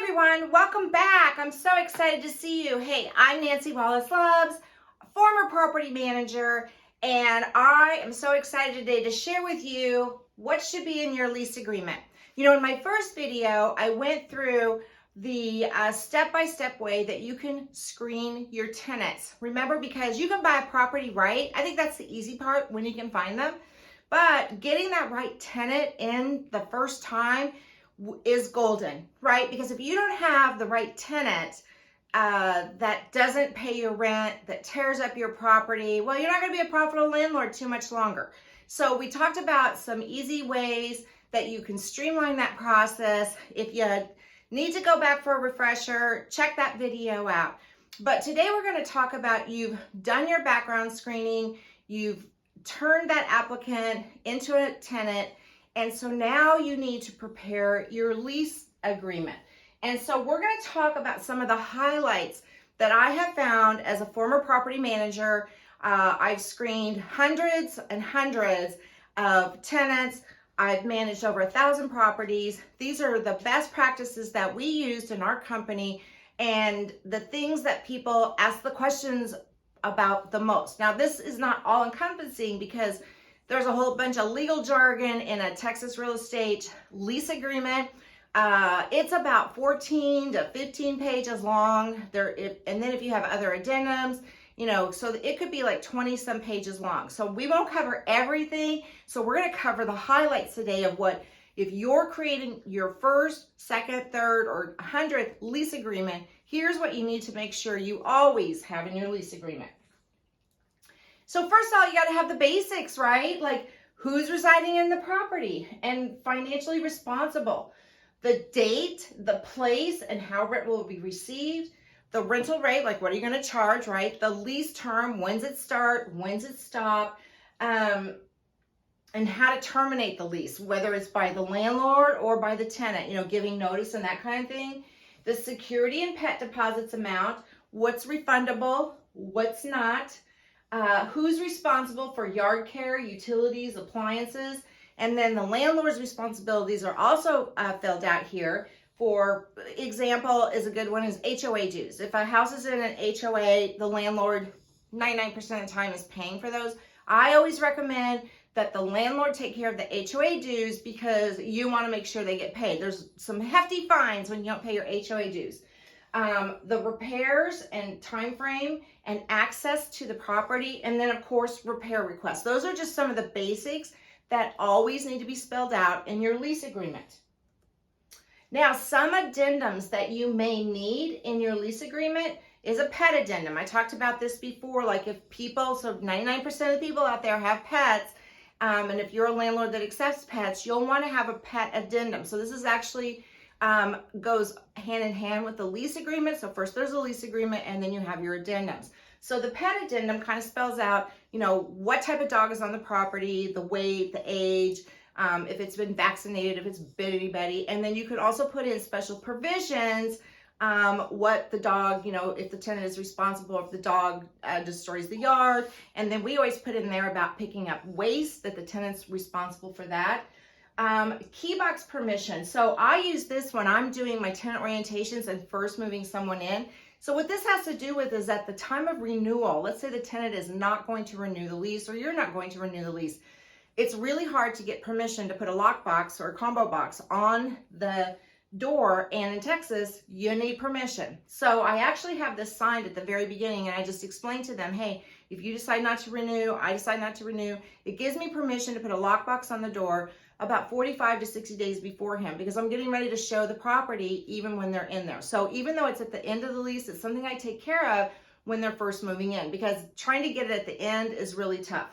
everyone, welcome back. I'm so excited to see you. Hey, I'm Nancy Wallace-Loves, former property manager, and I am so excited today to share with you what should be in your lease agreement. You know, in my first video, I went through the step-by-step way that you can screen your tenants. Remember, because you can buy a property right. I think that's the easy part when you can find them. But getting that right tenant in the first time is golden, right? Because if you don't have the right tenant that doesn't pay your rent, that tears up your property, well, you're not going to be a profitable landlord too much longer. So we talked about some easy ways that you can streamline that process. If you need to go back for a refresher, check that video out. But today we're going to talk about you've done your background screening, you've turned that applicant into a tenant, and so now you need to prepare your lease agreement. And so we're going to talk about some of the highlights that I have found as a former property manager. I've screened hundreds and hundreds of tenants. I've managed over 1,000 properties. These are the best practices that we used in our company and the things that people ask the questions about the most. Now, this is not all encompassing because there's a whole bunch of legal jargon in a Texas real estate lease agreement. It's about 14 to 15 pages long. And then if you have other addendums, you know, so it could be like 20 some pages long. So we won't cover everything. So we're going to cover the highlights today of what, if you're creating your first, second, third, or 100th lease agreement, here's what you need to make sure you always have in your lease agreement. So first of all, you got to have the basics, right? Like who's residing in the property and financially responsible, the date, the place, and how rent will be received, the rental rate, like what are you going to charge, right? The lease term, when's it start, when's it stop, and how to terminate the lease, whether it's by the landlord or by the tenant, you know, giving notice and that kind of thing. The security and pet deposits amount, what's refundable, what's not. Who's responsible for yard care, utilities, appliances, and then the landlord's responsibilities are also filled out here. For example, is a good one is HOA dues. If a house is in an HOA, the landlord 99% of the time is paying for those. I always recommend that the landlord take care of the HOA dues because you want to make sure they get paid. There's some hefty fines when you don't pay your HOA dues. The repairs and time frame and access to the property, and then of course repair requests. Those are just some of the basics that always need to be spelled out in your lease agreement. Now, some addendums that you may need in your lease agreement is a pet addendum. I talked about this before, like if people, so 99% of the people out there have pets, and if you're a landlord that accepts pets, you'll want to have a pet addendum. So this is actually goes hand in hand with the lease agreement. So first there's a lease agreement and then you have your addendums. So the pet addendum kind of spells out, you know, what type of dog is on the property, the weight, the age, if it's been vaccinated, if it's bitty-betty. And then you could also put in special provisions, what the dog, you know, if the tenant is responsible, if the dog destroys the yard. And then we always put in there about picking up waste, that the tenant's responsible for that. Key box permission. So I use this when I'm doing my tenant orientations and first moving someone in. So what this has to do with is at the time of renewal, let's say the tenant is not going to renew the lease or you're not going to renew the lease. It's really hard to get permission to put a lockbox or a combo box on the door, and in Texas, you need permission. So I actually have this signed at the very beginning, and I just explained to them, hey, if you decide not to renew, I decide not to renew, it gives me permission to put a lockbox on the door about 45 to 60 days beforehand, because I'm getting ready to show the property even when they're in there. So even though it's at the end of the lease, it's something I take care of when they're first moving in, because trying to get it at the end is really tough.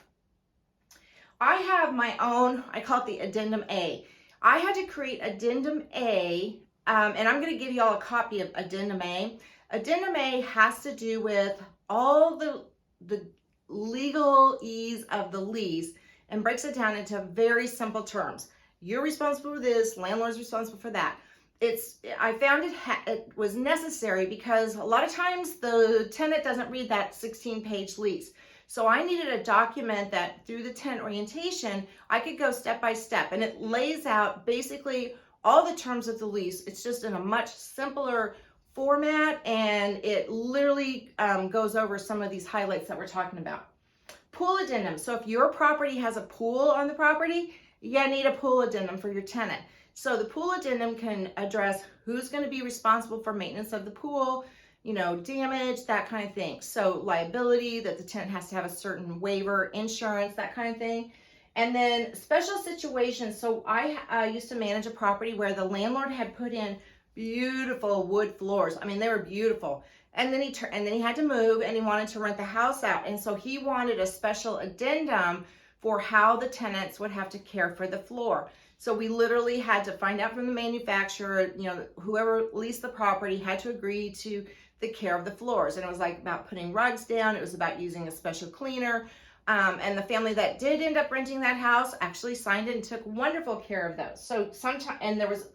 I have my own, I call it the Addendum A. I had to create Addendum A, and I'm going to give you all a copy of Addendum A. Addendum A has to do with all the legalese of the lease and breaks it down into very simple terms. You're responsible for this, landlord's responsible for that. I found it was necessary because a lot of times the tenant doesn't read that 16-page lease. So I needed a document that through the tenant orientation, I could go step by step, and it lays out basically all the terms of the lease. It's just in a much simpler format, and it literally goes over some of these highlights that we're talking about. Pool addendum. So if your property has a pool on the property, you need a pool addendum for your tenant. So the pool addendum can address who's going to be responsible for maintenance of the pool, damage, that kind of thing. So liability, that the tenant has to have a certain waiver, insurance, that kind of thing. And then special situations. So I used to manage a property where the landlord had put in beautiful wood floors. I mean, they were beautiful. And then he had to move, and he wanted to rent the house out. And so he wanted a special addendum for how the tenants would have to care for the floor. So we literally had to find out from the manufacturer, whoever leased the property had to agree to the care of the floors. And it was like about putting rugs down. It was about using a special cleaner. And the family that did end up renting that house actually signed it and took wonderful care of those. So sometimes, and there was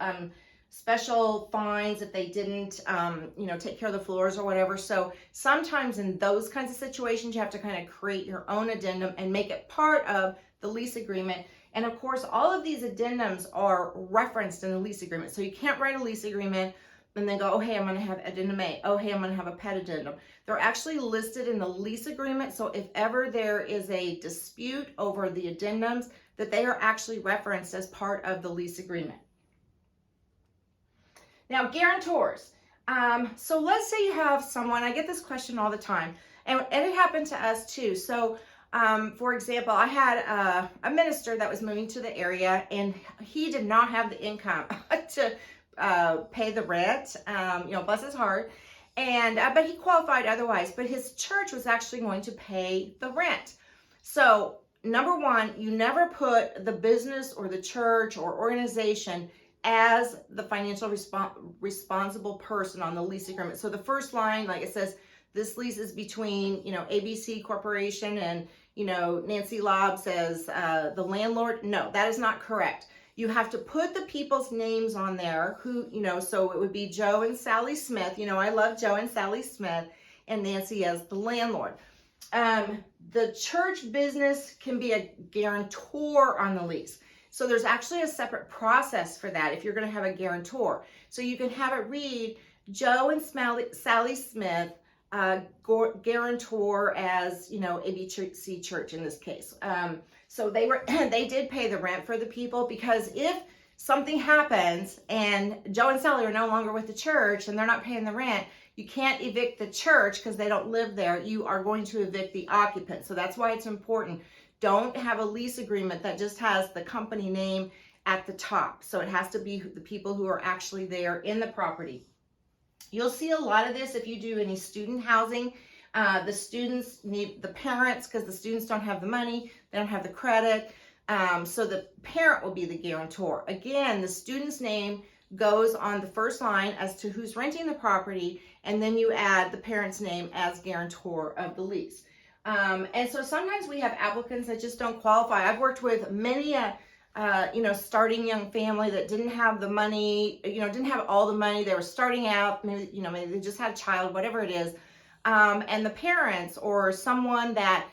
special fines if they didn't, take care of the floors or whatever. So sometimes in those kinds of situations, you have to kind of create your own addendum and make it part of the lease agreement. And of course, all of these addendums are referenced in the lease agreement. So you can't write a lease agreement and then go, oh, hey, I'm going to have addendum A. Oh, hey, I'm going to have a pet addendum. They're actually listed in the lease agreement. So if ever there is a dispute over the addendums, that they are actually referenced as part of the lease agreement. Now, guarantors. So let's say you have someone, I get this question all the time, and it happened to us too. So for example, I had a minister that was moving to the area, and he did not have the income to pay the rent, bless his heart. And but he qualified otherwise, but his church was actually going to pay the rent. So number one, you never put the business or the church or organization as the financial responsible person on the lease agreement. So the first line, like it says, this lease is between, ABC Corporation and, Nancy Lobbs as the landlord. No, that is not correct. You have to put the people's names on there who, so it would be Joe and Sally Smith. I love Joe and Sally Smith, and Nancy as the landlord. The church business can be a guarantor on the lease. So there's actually a separate process for that if you're going to have a guarantor. So you can have it read Joe and Sally Smith, guarantor as, ABC Church in this case. So they did pay the rent for the people, because if something happens and Joe and Sally are no longer with the church and they're not paying the rent, you can't evict the church because they don't live there. You are going to evict the occupant. So that's why it's important. Don't have a lease agreement that just has the company name at the top. So it has to be the people who are actually there in the property. You'll see a lot of this if you do any student housing. The students need the parents, because the students don't have the money, they don't have the credit. So the parent will be the guarantor. Again, the student's name goes on the first line as to who's renting the property, and then you add the parent's name as guarantor of the lease. And so sometimes we have applicants that just don't qualify. I've worked with many starting young family that didn't have the money, didn't have all the money. They were starting out, maybe they just had a child, whatever it is. And the parents or someone that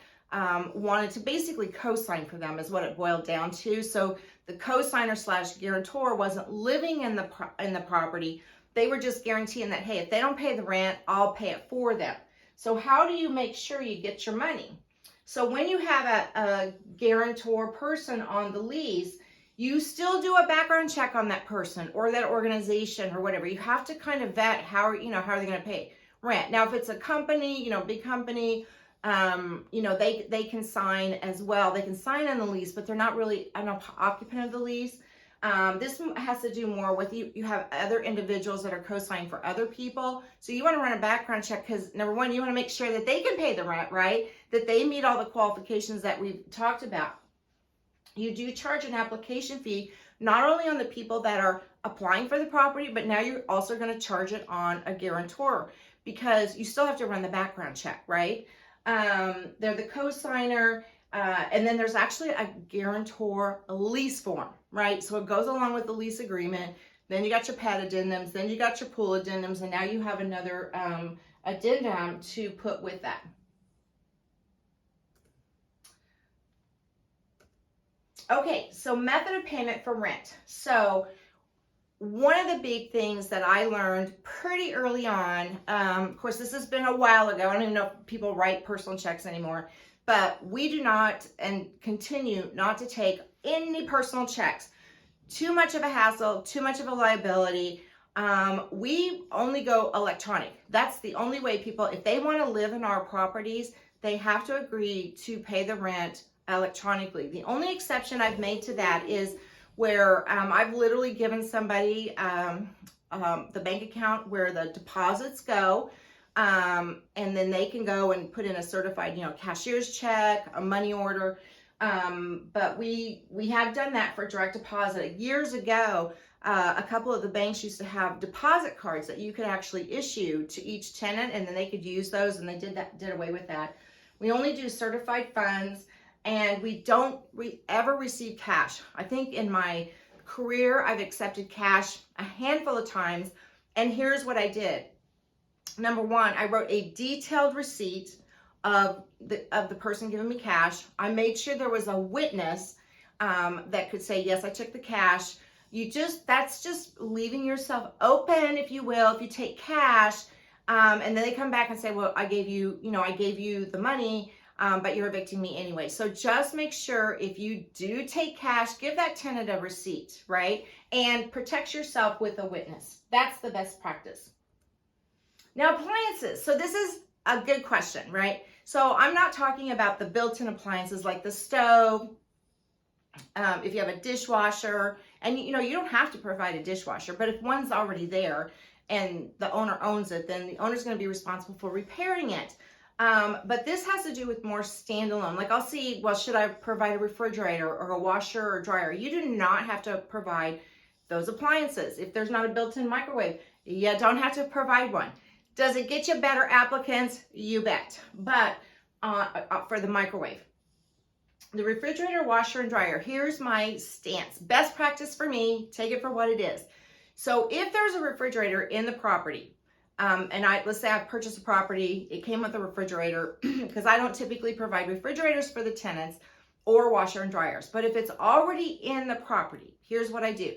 wanted to basically co-sign for them is what it boiled down to. So the co-signer / guarantor wasn't living in the property. They were just guaranteeing that, hey, if they don't pay the rent, I'll pay it for them. So how do you make sure you get your money? So when you have a guarantor person on the lease, you still do a background check on that person or that organization or whatever. You have to kind of vet how are they going to pay rent. Now, if it's a company, big company, they can sign as well. They can sign on the lease, but they're not really an occupant of the lease. This has to do more with you have other individuals that are co-signing for other people. So you want to run a background check because, number one, you want to make sure that they can pay the rent, right? That they meet all the qualifications that we've talked about. You do charge an application fee, not only on the people that are applying for the property, but now you're also going to charge it on a guarantor because you still have to run the background check, right? They're the co-signer. And then there's actually a guarantor lease form, right? So it goes along with the lease agreement. Then you got your pet addendums, then you got your pool addendums, and now you have another addendum to put with that. Okay, so method of payment for rent. So one of the big things that I learned pretty early on, of course, this has been a while ago. I don't even know if people write personal checks anymore, but we do not and continue not to take any personal checks. Too much of a hassle, too much of a liability. We only go electronic. That's the only way people, if they want to live in our properties, they have to agree to pay the rent electronically. The only exception I've made to that is where I've literally given somebody the bank account where the deposits go, and then they can go and put in a certified, cashier's check, a money order. But we have done that for direct deposit. Years ago, a couple of the banks used to have deposit cards that you could actually issue to each tenant, and then they could use those, and they did away with that. We only do certified funds, and we don't ever receive cash. I think in my career, I've accepted cash a handful of times, and here's what I did. Number one, I wrote a detailed receipt of the person giving me cash. I made sure there was a witness that could say, yes, I took the cash. That's just leaving yourself open, if you will, if you take cash, and then they come back and say, well, I gave you the money, but you're evicting me anyway. So just make sure if you do take cash, give that tenant a receipt, right? And protect yourself with a witness. That's the best practice. Now, appliances. So this is a good question, right? So I'm not talking about the built-in appliances like the stove. If you have a dishwasher, and you don't have to provide a dishwasher, but if one's already there and the owner owns it, then the owner's going to be responsible for repairing it. But this has to do with more standalone. Like I'll see, well, should I provide a refrigerator or a washer or dryer? You do not have to provide those appliances. If there's not a built-in microwave, you don't have to provide one. Does it get you better applicants? You bet. But for the microwave, the refrigerator, washer, and dryer, here's my stance. Best practice for me, take it for what it is. So if there's a refrigerator in the property, and let's say I purchased a property, it came with a refrigerator, because I don't typically provide refrigerators for the tenants or washer and dryers. But if it's already in the property, here's what I do.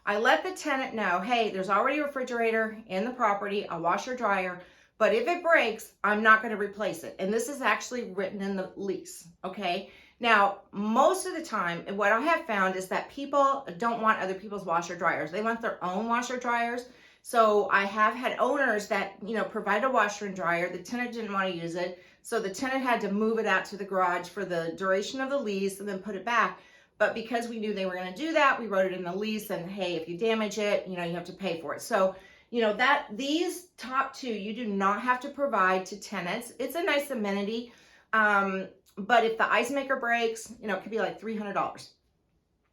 I let the tenant know, hey, there's already a refrigerator in the property, a washer, dryer, but if it breaks, I'm not going to replace it. And this is actually written in the lease, okay? Now, most of the time, what I have found is that people don't want other people's washer dryers. They want their own washer dryers. So I have had owners that, provide a washer and dryer. The tenant didn't want to use it. So the tenant had to move it out to the garage for the duration of the lease and then put it back. But because we knew they were going to do that, we wrote it in the lease, and hey, if you damage it, you have to pay for it. So, these top two, you do not have to provide to tenants. It's a nice amenity. But if the ice maker breaks, it could be like $300.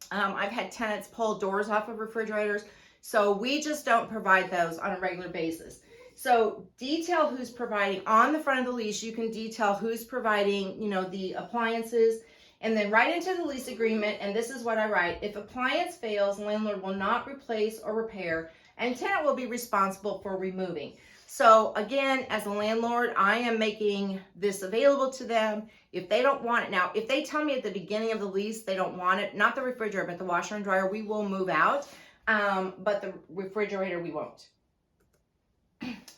I've had tenants pull doors off of refrigerators. So we just don't provide those on a regular basis. So detail who's providing on the front of the lease. You can detail who's providing, the appliances. And then write into the lease agreement, and this is what I write. If appliance fails, landlord will not replace or repair, and tenant will be responsible for removing. So again, as a landlord, I am making this available to them. If they don't want it, now, if they tell me at the beginning of the lease they don't want it, not the refrigerator, but the washer and dryer, we will move out. But the refrigerator, we won't.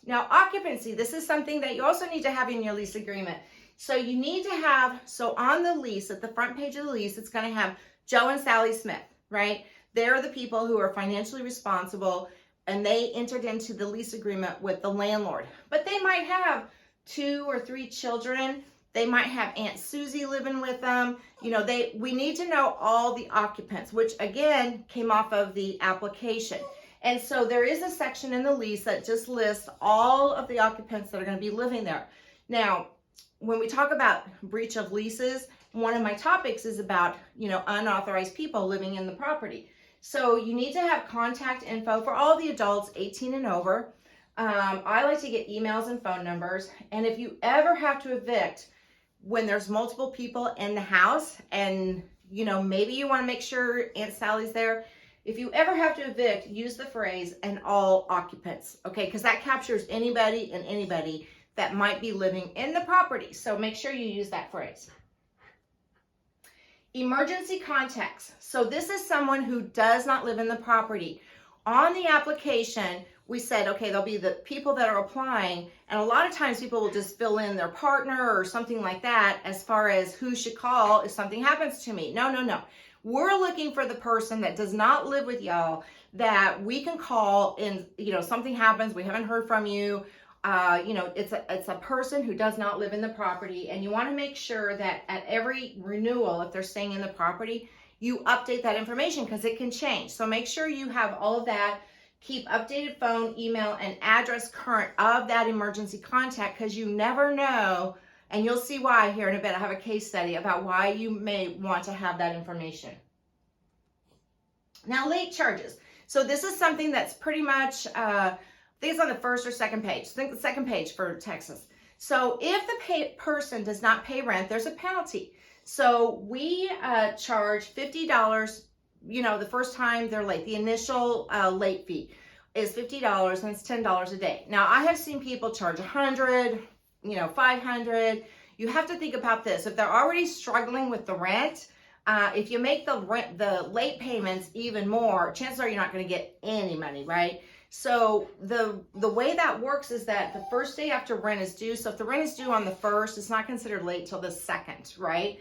Now, occupancy, this is something that you also need to have in your lease agreement. So you need to have, on the lease, at the front page of the lease, it's going to have Joe and Sally Smith, right? They're the people who are financially responsible, and they entered into the lease agreement with the landlord. But they might have 2 or 3 children. They might have Aunt Susie living with them. We need to know all the occupants, which again came off of the application. And so there is a section in the lease that just lists all of the occupants that are going to be living there. Now, when we talk about breach of leases, one of my topics is about, unauthorized people living in the property. So you need to have contact info for all the adults 18 and over. I like to get emails and phone numbers. And if you ever have to evict when there's multiple people in the house, and, maybe you want to make sure Aunt Sally's there. If you ever have to evict, use the phrase "and all occupants," okay? Because that captures anybody and anybody that might be living in the property. So make sure you use that phrase. Emergency contacts. So this is someone who does not live in the property. on the application, we said, okay, there'll be the people that are applying, and a lot of times people will just fill in their partner or something like that as far as who should call if something happens to me. No, no, no. We're looking for the person that does not live with y'all that we can call and, something happens, we haven't heard from you. It's a person who does not live in the property, and you want to make sure that at every renewal, if they're staying in the property, you update that information because it can change. So make sure you have all of that. Keep updated phone, email, and address current of that emergency contact, because you never know, and you'll see why here in a bit. I have a case study about why you may want to have that information. Now, late charges. So this is something that's pretty much, I think it's on the first or second page. I think the second page for Texas. So if the person does not pay rent, there's a penalty. So we charge $50, the first time they're late. The initial late fee is $50, and it's $10 a day. Now, I have seen people charge $100, $500. You have to think about this. If they're already struggling with the rent, if you make the late payments even more, chances are you're not going to get any money, right? So the way that works is that the first day after rent is due, so if the rent is due on the 1st, it's not considered late till the 2nd, right?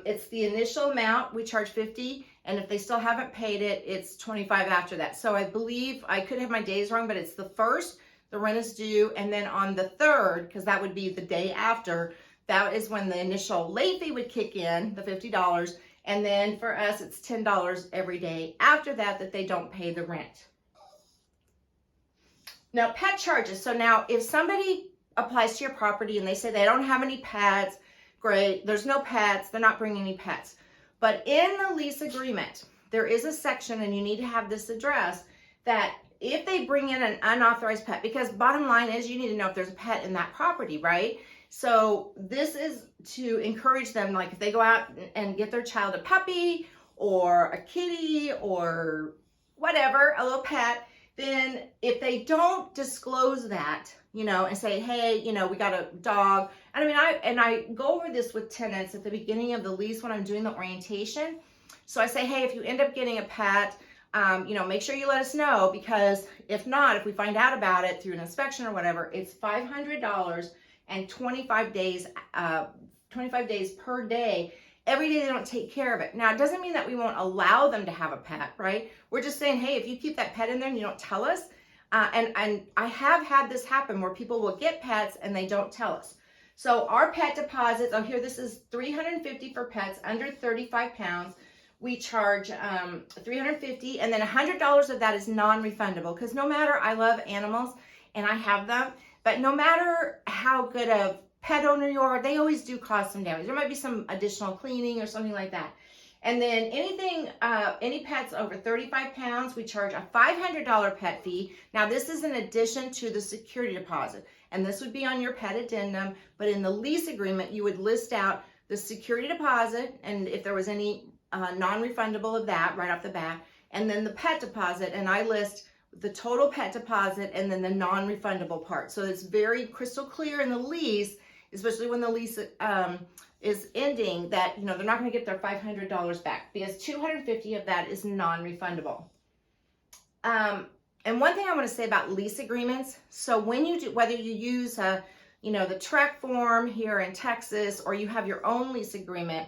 It's the initial amount, we charge $50, and if they still haven't paid it, it's $25 after that. So I believe, I could have my days wrong, but it's the 1st, the rent is due, and then on the 3rd, because that would be the day after, that is when the initial late fee would kick in, the $50, and then for us, it's $10 every day after that they don't pay the rent. Now, pet charges. So now, if somebody applies to your property and they say they don't have any pets, great, there's no pets, they're not bringing any pets. But in the lease agreement, there is a section, and you need to have this addressed, that if they bring in an unauthorized pet, because bottom line is you need to know if there's a pet in that property, right? So this is to encourage them, like if they go out and get their child a puppy or a kitty or whatever, a little pet, then if they don't disclose that, and say, hey, we got a dog. And I go over this with tenants at the beginning of the lease when I'm doing the orientation. So I say, hey, if you end up getting a pet, make sure you let us know, because if not, if we find out about it through an inspection or whatever, it's $500 and 25 days per day. Every day they don't take care of it. Now, it doesn't mean that we won't allow them to have a pet, right? We're just saying, hey, if you keep that pet in there and you don't tell us, and I have had this happen where people will get pets and they don't tell us. So our pet deposits, here, this is $350 for pets under 35 pounds. We charge $350, and then $100 of that is non-refundable, because no matter, I love animals and I have them, but no matter how good of pet owner you are, they always do cause some damage. There might be some additional cleaning or something like that. And then anything, any pets over 35 pounds, we charge a $500 pet fee. Now, this is in addition to the security deposit, and this would be on your pet addendum, but in the lease agreement, you would list out the security deposit, and if there was any non-refundable of that right off the bat, and then the pet deposit, and I list the total pet deposit and then the non-refundable part. So it's very crystal clear in the lease, especially when the lease is ending, that they're not going to get their $500 back, because $250 of that is non-refundable. And one thing I want to say about lease agreements, so when you do, whether you use the track form here in Texas or you have your own lease agreement,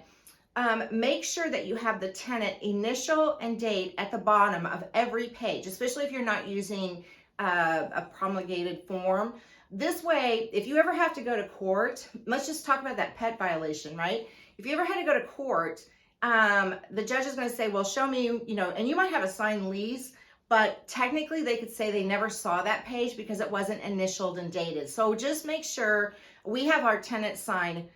make sure that you have the tenant initial and date at the bottom of every page, especially if you're not using a promulgated form. This way, if you ever have to go to court, let's just talk about that pet violation, right? If you ever had to go to court, the judge is going to say, well, show me, and you might have a signed lease, but technically they could say they never saw that page because it wasn't initialed and dated. So just make sure we have our tenant sign,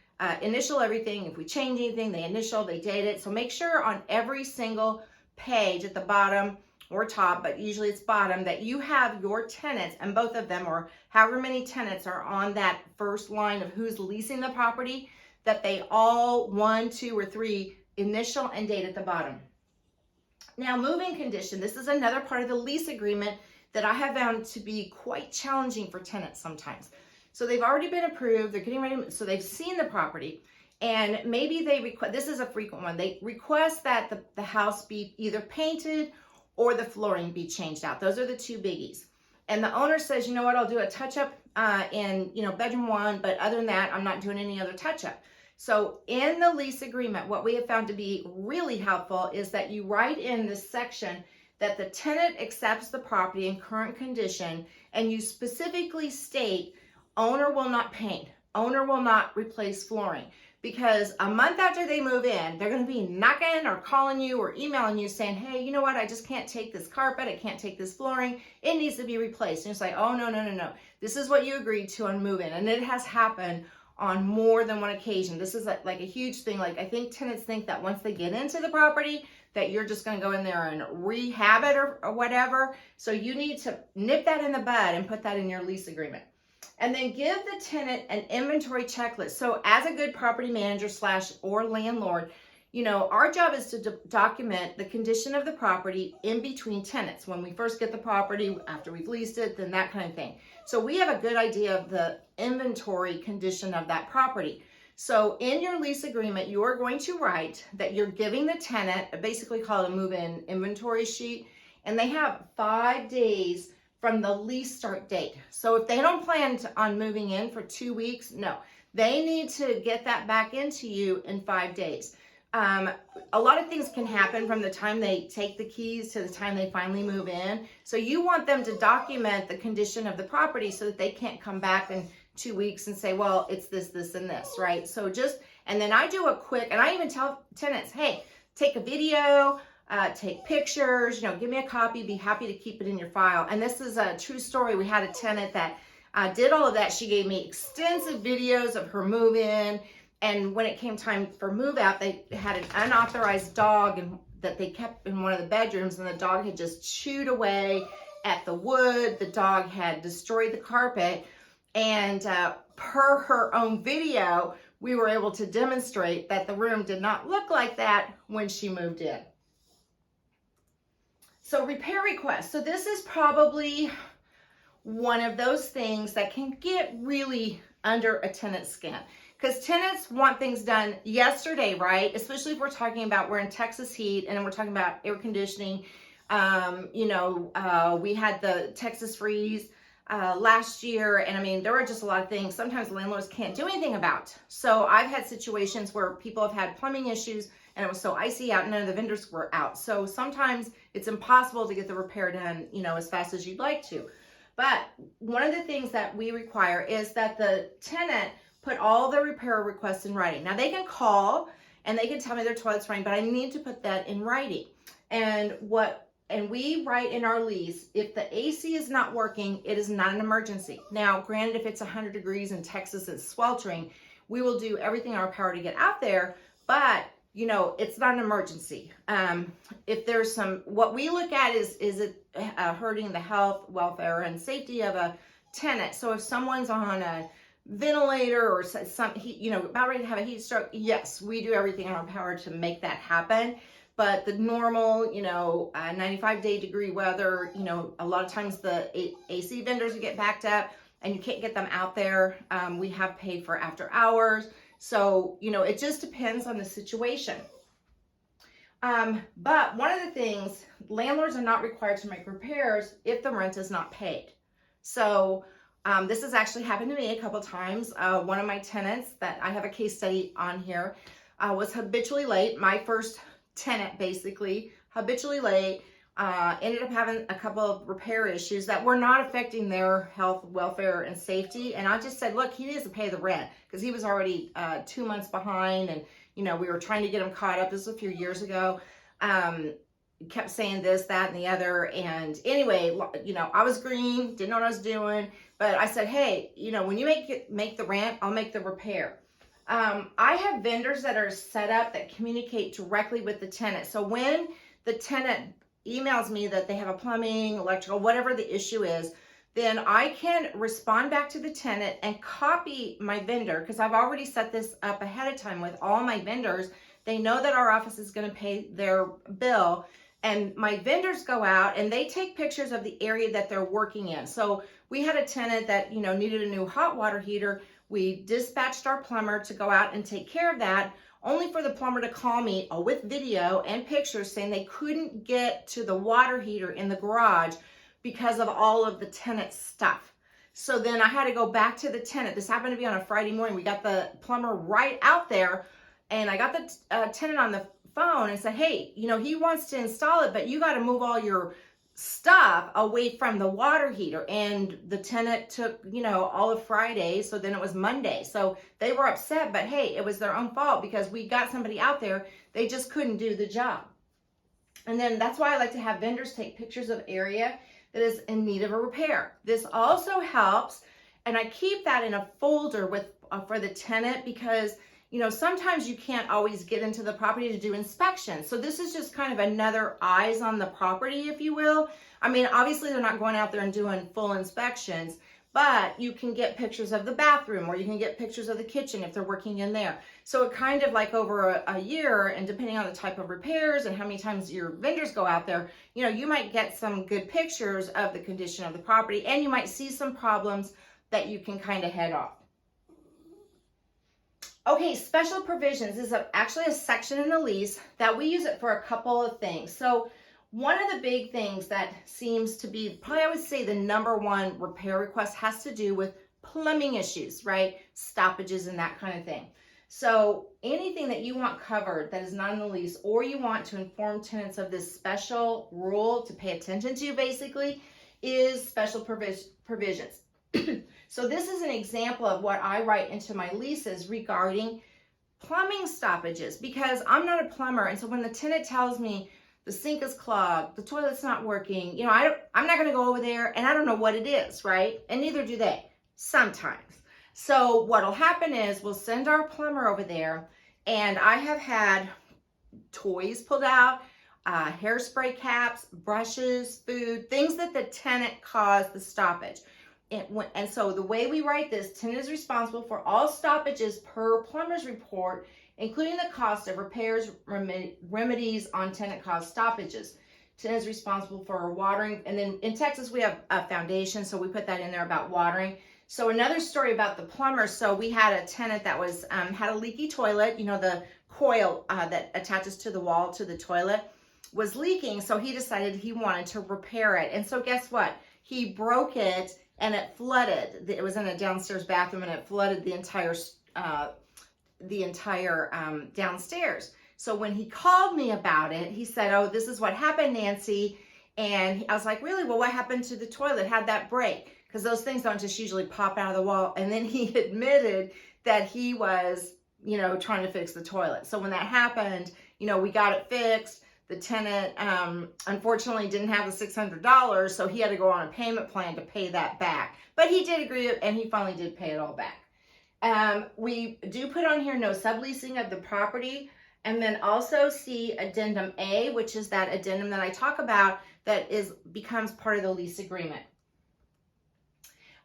initial everything. If we change anything, they initial, they date it. So make sure on every single page at the bottom or top, but usually it's bottom, that you have your tenants, and both of them, or however many tenants are on that first line of who's leasing the property, that they all 1, 2, or 3 initial and date at the bottom. Now, moving condition. This is another part of the lease agreement that I have found to be quite challenging for tenants sometimes. So they've already been approved, they're getting ready, so they've seen the property, and maybe they request, this is a frequent one, they request that the house be either painted or the flooring be changed out. Those are the two biggies. And the owner says, you know what, I'll do a touch-up in, bedroom 1, but other than that, I'm not doing any other touch-up. So in the lease agreement, what we have found to be really helpful is that you write in this section that the tenant accepts the property in current condition, and you specifically state owner will not paint, owner will not replace flooring. Because a month after they move in, they're going to be knocking or calling you or emailing you saying, hey, you know what, I just can't take this carpet, I can't take this flooring, it needs to be replaced. And it's like, oh, no. This is what you agreed to on move-in. And it has happened on more than one occasion. This is like a huge thing. Like, I think tenants think that once they get into the property, that you're just going to go in there and rehab it or whatever. So you need to nip that in the bud and put that in your lease agreement. And then give the tenant an inventory checklist. So as a good property manager or landlord, our job is to document the condition of the property in between tenants. When we first get the property, after we've leased it, then that kind of thing. So we have a good idea of the inventory condition of that property. So in your lease agreement, you are going to write that you're giving the tenant, basically call it a move-in inventory sheet, and they have 5 days from the lease start date. So if they don't plan on moving in for 2 weeks, no, they need to get that back into you in 5 days. A lot of things can happen from the time they take the keys to the time they finally move in. So you want them to document the condition of the property so that they can't come back in 2 weeks and say, well, it's this, this, and this, right? So and then I do a quick, and I even tell tenants, hey, take a video, take pictures, give me a copy, be happy to keep it in your file. And this is a true story. We had a tenant that did all of that. She gave me extensive videos of her move-in. And when it came time for move out, they had an unauthorized dog that they kept in one of the bedrooms, and the dog had just chewed away at the wood. The dog had destroyed the carpet. And per her own video, we were able to demonstrate that the room did not look like that when she moved in. So repair requests. So this is probably one of those things that can get really under a tenant's skin. Because tenants want things done yesterday, right? Especially if we're in Texas heat and we're talking about air conditioning. We had the Texas freeze last year, and there were just a lot of things sometimes landlords can't do anything about. So I've had situations where people have had plumbing issues and it was so icy out, none of the vendors were out. So sometimes it's impossible to get the repair done, as fast as you'd like to. But one of the things that we require is that the tenant put all the repair requests in writing. Now they can call and they can tell me their toilet's running, but I need to put that in writing. And we write in our lease, if the AC is not working, it is not an emergency. Now, granted, if it's 100 degrees in Texas, it's sweltering, we will do everything in our power to get out there, but it's not an emergency. If there's what we look at is it hurting the health, welfare, and safety of a tenant. So if someone's on a ventilator or about ready to have a heat stroke, yes, we do everything in our power to make that happen. But the normal, 95-degree weather, a lot of times the AC vendors get backed up and you can't get them out there. We have paid for after hours. So, it just depends on the situation. But one of the things, landlords are not required to make repairs if the rent is not paid. So this has actually happened to me a couple times. One of my tenants that I have a case study on here was habitually late. My first tenant, basically, habitually late, ended up having a couple of repair issues that were not affecting their health, welfare, and safety. And I just said, look, he needs to pay the rent because he was already 2 months behind. And, we were trying to get him caught up. This was a few years ago. Kept saying this, that, and the other. And anyway, I was green, didn't know what I was doing. But I said, hey, when you make the rent, I'll make the repair. I have vendors that are set up that communicate directly with the tenant. So when the tenant emails me that they have a plumbing, electrical, whatever the issue is, then I can respond back to the tenant and copy my vendor, because I've already set this up ahead of time with all my vendors. They know that our office is going to pay their bill, and my vendors go out and they take pictures of the area that they're working in. So we had a tenant that, needed a new hot water heater. We dispatched our plumber to go out and take care of that. only for the plumber to call me with video and pictures saying they couldn't get to the water heater in the garage because of all of the tenant stuff. So then I had to go back to the tenant. This happened to be on a Friday morning. We got the plumber right out there, and I got the tenant on the phone and said, hey, you know, he wants to install it, but you got to move all your stuff away from the water heater. And the tenant took, you know, all of Friday, so then it was Monday. So they were upset, but hey, it was their own fault because we got somebody out there. They just couldn't do the job. And then that's why I like to have vendors take pictures of area that is in need of a repair. This also helps, and I keep that in a folder with for the tenant because, you know, sometimes you can't always get into the property to do inspections. So this is just kind of another eyes on the property, if you will. I mean, obviously they're not going out there and doing full inspections, but you can get pictures of the bathroom, or you can get pictures of the kitchen if they're working in there. So it kind of like over a year, and depending on the type of repairs and how many times your vendors go out there, you know, you might get some good pictures of the condition of the property, and you might see some problems that you can kind of head off. Okay, special provisions is actually a section in the lease that we use it for a couple of things. So one of the big things that seems to be, probably I would say the number one repair request has to do with plumbing issues, right? Stoppages and that kind of thing. So anything that you want covered that is not in the lease, or you want to inform tenants of this special rule to pay attention to, basically, is special provisions. So this is an example of what I write into my leases regarding plumbing stoppages, because I'm not a plumber. And so when the tenant tells me the sink is clogged, the toilet's not working, you know, I'm not going to go over there, and I don't know what it is, right? And neither do they sometimes. So what'll happen is we'll send our plumber over there, and I have had toys pulled out, hairspray caps, brushes, food, things that the tenant caused the stoppage. And so the way we write this, tenant is responsible for all stoppages per plumber's report, including the cost of repairs, remedies on tenant-caused stoppages. Tenant is responsible for watering. And then in Texas, we have a foundation, so we put that in there about watering. So another story about the plumber. So we had a tenant that was had a leaky toilet. You know, the coil that attaches to the wall to the toilet was leaking. So he decided he wanted to repair it. And so guess what? He broke it, and it flooded. It was in a downstairs bathroom, and it flooded the entire downstairs. So when he called me about it, he said, oh, this is what happened, Nancy. And I was like, really? Well, what happened to the toilet? How'd that break? Because those things don't just usually pop out of the wall. And then he admitted that he was, you know, trying to fix the toilet. So when that happened, you know, we got it fixed. The tenant, unfortunately, didn't have the $600, so he had to go on a payment plan to pay that back. But he did agree, and he finally did pay it all back. We do put on here no subleasing of the property, and then also see addendum A, which is that addendum that I talk about that becomes part of the lease agreement.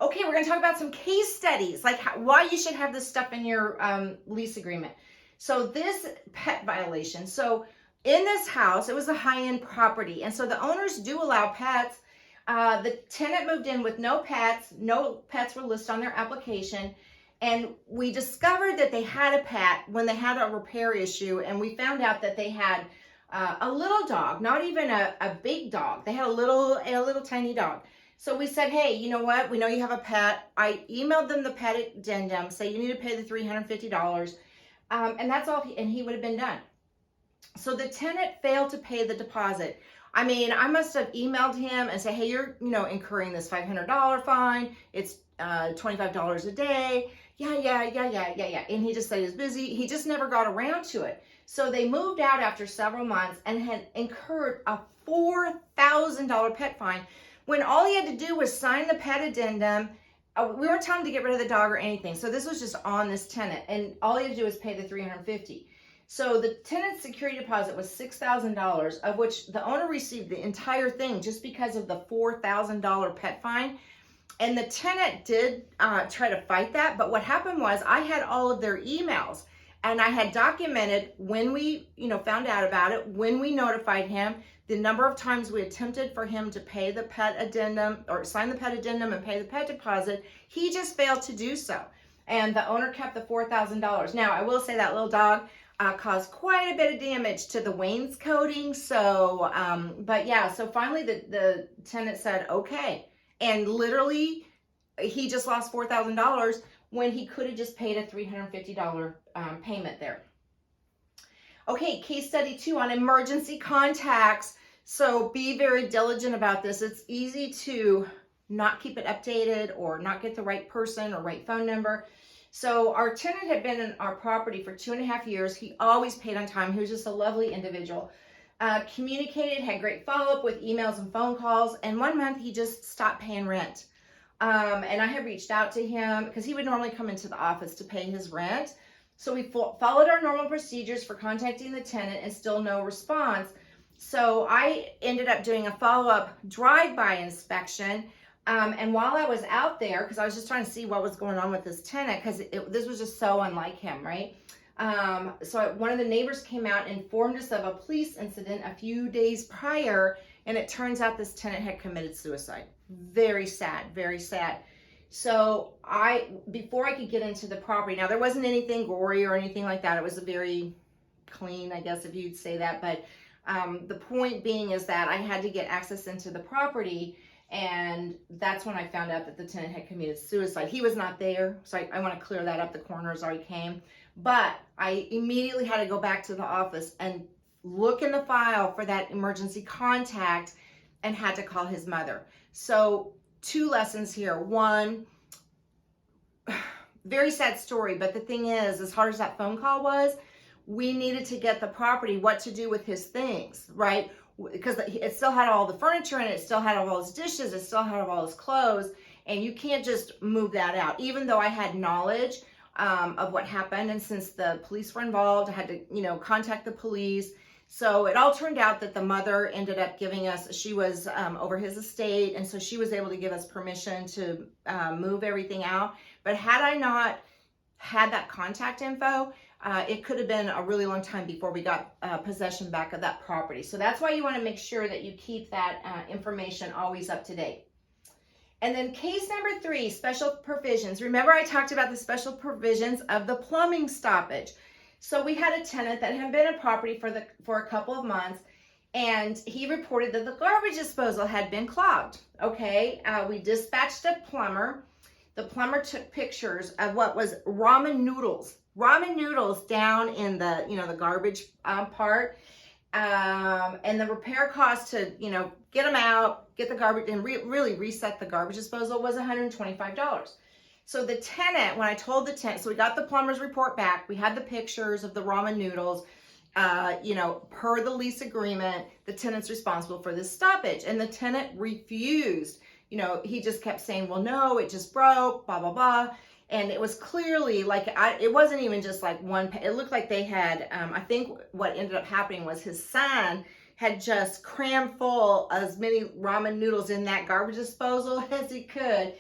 Okay, we're going to talk about some case studies, like why you should have this stuff in your lease agreement. So this pet violation. So in this house, it was a high-end property, and so the owners do allow pets. The tenant moved in with no pets. No pets were listed on their application, and we discovered that they had a pet when they had a repair issue, and we found out that they had a little dog, not even a big dog. They had a little tiny dog. So we said, hey, you know what? We know you have a pet. I emailed them the pet addendum, say you need to pay the $350, and that's all, and he would have been done. So the tenant failed to pay the deposit. I mean, I must have emailed him and said, hey, you're, you know, incurring this $500 fine. It's $25 a day. Yeah. And he just said he was busy. He just never got around to it. So they moved out after several months and had incurred a $4,000 pet fine when all he had to do was sign the pet addendum. We weren't telling him to get rid of the dog or anything. So this was just on this tenant, and all he had to do was pay the $350. So the tenant's security deposit was $6,000, of which the owner received the entire thing just because of the $4,000 pet fine. And the tenant did try to fight that, but what happened was I had all of their emails, and I had documented when we, you know, found out about it, when we notified him, the number of times we attempted for him to pay the pet addendum or sign the pet addendum and pay the pet deposit. He just failed to do so. And the owner kept the $4,000. Now, I will say that little dog, caused quite a bit of damage to the wainscoting. So, but yeah, so finally the tenant said, okay. And literally, he just lost $4,000 when he could have just paid a $350 payment there. Okay, case study 2 on emergency contacts. So be very diligent about this. It's easy to not keep it updated or not get the right person or right phone number. So our tenant had been in our property for 2.5 years. He always paid on time. He was just a lovely individual. Communicated, had great follow-up with emails and phone calls. And one month he just stopped paying rent. And I had reached out to him because he would normally come into the office to pay his rent. So we followed our normal procedures for contacting the tenant and still no response. So I ended up doing a follow-up drive-by inspection. And while I was out there, because I was just trying to see what was going on with this tenant, because this was just so unlike him, right? So one of the neighbors came out and informed us of a police incident a few days prior, and it turns out this tenant had committed suicide. Very sad, very sad. So before I could get into the property, now there wasn't anything gory or anything like that. It was a very clean, I guess, if you'd say that. But the point being is that I had to get access into the property, and that's when I found out that the tenant had committed suicide. He was not there, so I want to clear that up. The coroners already came. But I immediately had to go back to the office and look in the file for that emergency contact and had to call his mother. So 2 lessons here. 1, very sad story, but the thing is, as hard as that phone call was, we needed to get the property, what to do with his things, right? Because it still had all the furniture in it, it still had all his dishes, it still had all his clothes, and you can't just move that out. Even though I had knowledge of what happened, and since the police were involved, I had to, contact the police. So it all turned out that the mother ended up giving us, she was over his estate, and so she was able to give us permission to move everything out. But had I not had that contact info, it could have been a really long time before we got possession back of that property. So that's why you want to make sure that you keep that information always up to date. And then case number 3, special provisions. Remember I talked about the special provisions of the plumbing stoppage. So we had a tenant that had been in property for a couple of months, and he reported that the garbage disposal had been clogged. Okay, we dispatched a plumber. The plumber took pictures of what was ramen noodles down in the the garbage part, and the repair cost to get them out, get the garbage, and really reset the garbage disposal was $125. So the tenant, when I told the tenant, so we got the plumber's report back, we had the pictures of the ramen noodles, per the lease agreement, the tenant's responsible for this stoppage. And the tenant refused. He just kept saying, well, no, it just broke, blah, blah, blah. And it was clearly like, it wasn't even just like one, it looked like they had, I think what ended up happening was his son had just crammed full as many ramen noodles in that garbage disposal as he could.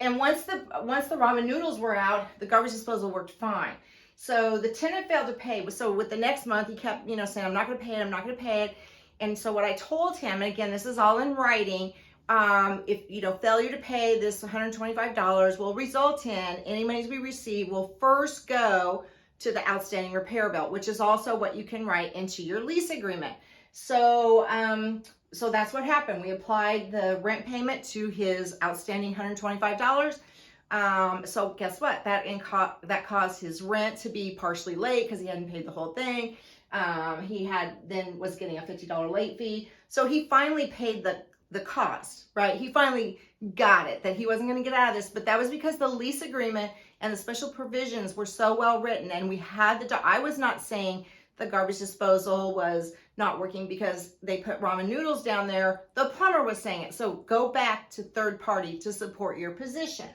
And once the ramen noodles were out, the garbage disposal worked fine. So the tenant failed to pay. So with the next month, he kept, saying, I'm not going to pay it, I'm not going to pay it. And so what I told him, and again, this is all in writing, if, failure to pay this $125 will result in any monies we receive will first go to the outstanding repair bill, which is also what you can write into your lease agreement. So, so that's what happened. We applied the rent payment to his outstanding $125. So guess what? That caused his rent to be partially late because he hadn't paid the whole thing. He was getting a $50 late fee. So he finally paid the cost, right? He finally got it that he wasn't going to get out of this, but that was because the lease agreement and the special provisions were so well written, and we had I was not saying the garbage disposal was not working because they put ramen noodles down there. The plumber was saying it. So go back to third party to support your position.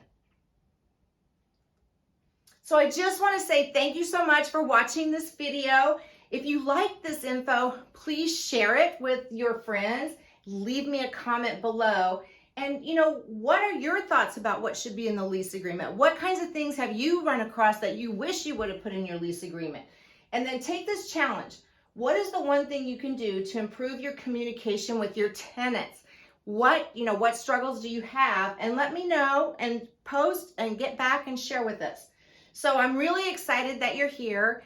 So I just want to say thank you so much for watching this video. If you like this info, please share it with your friends. Leave me a comment below. And what are your thoughts about what should be in the lease agreement? What kinds of things have you run across that you wish you would have put in your lease agreement? And then take this challenge. What is the one thing you can do to improve your communication with your tenants? What struggles do you have? And let me know and post and get back and share with us. So I'm really excited that you're here.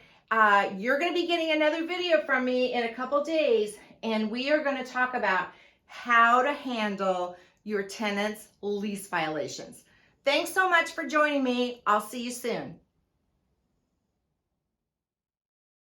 You're going to be getting another video from me in a couple days, and we are going to talk about how to handle your tenant's lease violations. Thanks so much for joining me. I'll see you soon.